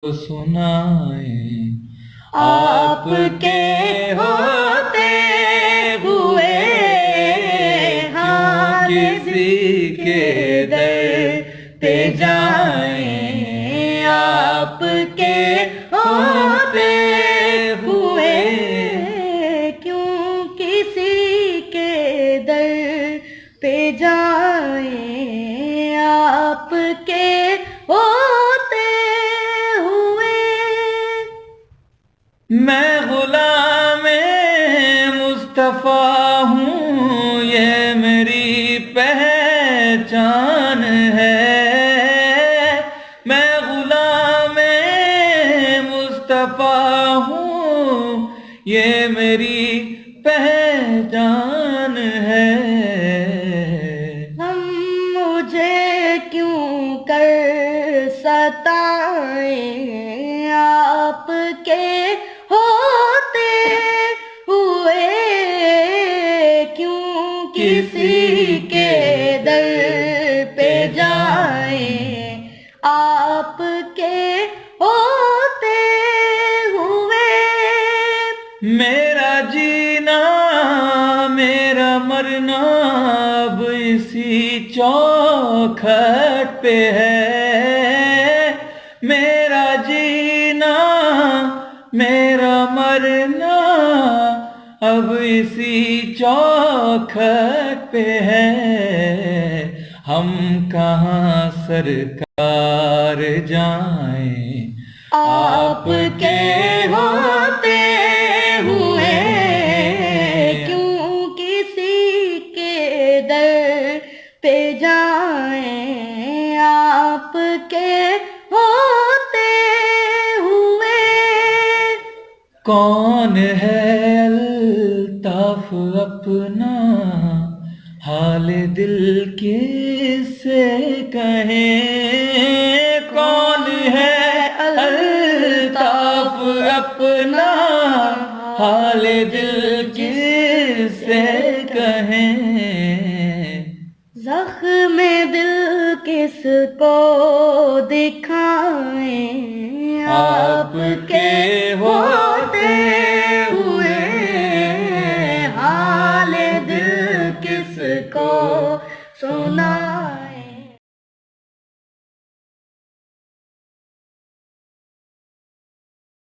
سنائیں آپ کے ہوتے ہوئے ہاں کسی کے در پہ جائیں آپ کے ہوتے ہوئے کیوں کسی کے در پہ جائیں آپ کے ہوتے ہوئے میں غلام مصطفیٰ ہوں یہ میری پہچان ہے میں غلام مصطفیٰ ہوں یہ میری پہچان ہے ہم مجھے کیوں کر ستائیں آپ کے ہوتے ہوئے کیوں کسی کے در پہ جائیں آپ کے ہوتے ہوئے میرا جینا میرا مرنا اب اسی چوکھٹ پہ ہے میرا جینا میرا مرنا اب اسی چوکھٹ پہ ہے ہم کہاں سرکار جائیں آپ کے ہوتے ہوئے کیوں کسی کے در پہ جائیں آپ کے ہوتے ہوئے کون ہے الطاف اپنا حال دل کس سے کہیں کون ہے الطاف اپنا حال دل کس سے کہیں زخم دل کس کو دکھائیں آپ کے ہو